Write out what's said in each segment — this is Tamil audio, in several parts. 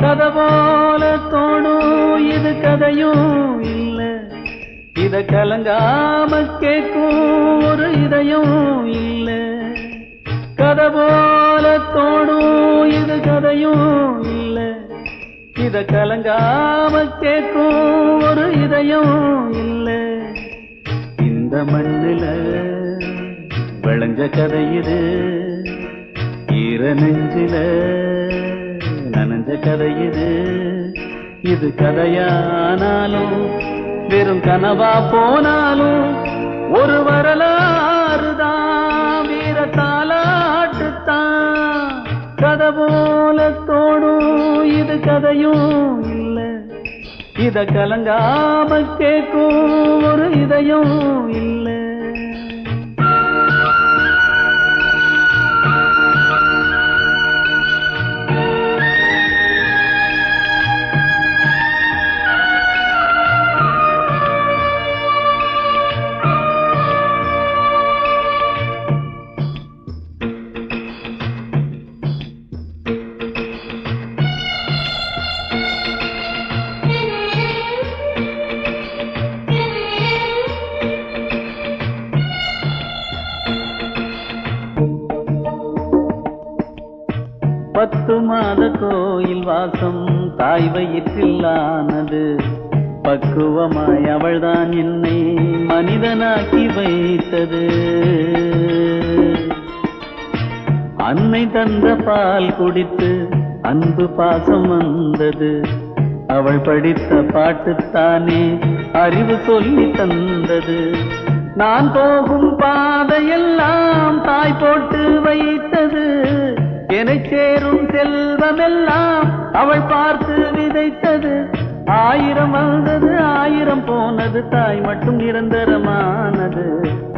கதை போல தோணும் இது கதையும் இல்ல, இத கலங்காம கேட்கும் ஒரு இதயம் இல்ல. கதை போல தோணும் இது கதையும் இல்ல, இத கலங்காம கேட்கும் ஒரு இதயம் இல்ல. இந்த மண்ணில விளைஞ்ச கதை இது, ஈர நெஞ்சில நனைஞ்ச கதை இது. இது கதையானாலும் வெறும் கனவா போனாலும் ஒரு வரலாறுதான், வீர தாலாட்டுத்தான். கதை போல தோணும் இது கதையும் இல்ல, இத கலங்காம கேட்கும் ஒரு இதயம் இல்ல. பத்து மாத கோயில் வாசம் தாய் வயிற்றில்லானது, பக்குவமாய் அவள்தான் என்னை மனிதனாக்கி வைத்தது. அன்னை தந்த பால் குடித்து அன்பு பாசம் வந்தது, அவள் படித்த பாட்டுத்தானே அறிவு சொல்லி தந்தது. நான் போகும் பாதையெல்லாம் தாய் போட்டு வைத்தது, என்னை சேரும் செல்வமெல்லாம் அவள் பார்த்து விதைத்தது. ஆயிரம் வந்தது ஆயிரம் போனது, தாய் மட்டும் நிரந்தரமானது.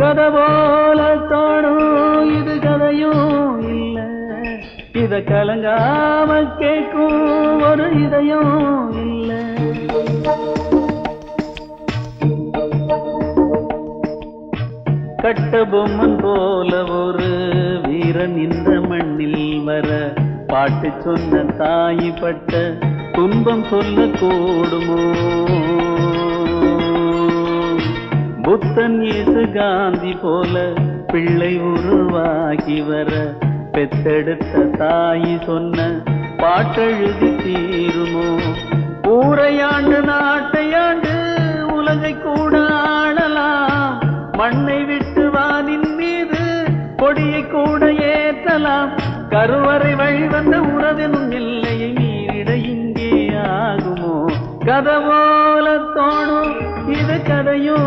கதை போல தோணும் இது கதையும் இல்ல, இத கலங்காம கேட்கும் ஒரு இதயம் இல்ல. கட்ட பொம்மன் போல ஒரு வீரன் இந்த மண்ணில் வர, பாட்டு சொன்ன தாய் பட்ட துன்பம் சொல்ல கூடுமோ? புத்தன் இயேசு காந்தி போல பிள்ளை உருவாகி வர, பெத்தெடுத்த தாய் சொன்ன பாட்டெழுதி தீருமோ? ஊரையாண்டு நாட்டையாண்டு உலகை கூட ஆளலாம், மண்ணை விட்டு வானின் மீது கொடியை கூட ஏற்றலாம். கருவறை வழிவந்த உறவெனும் எல்லையை மீறிட இங்கே ஆகுமோ? கதை போல தோணும் இது கதையும்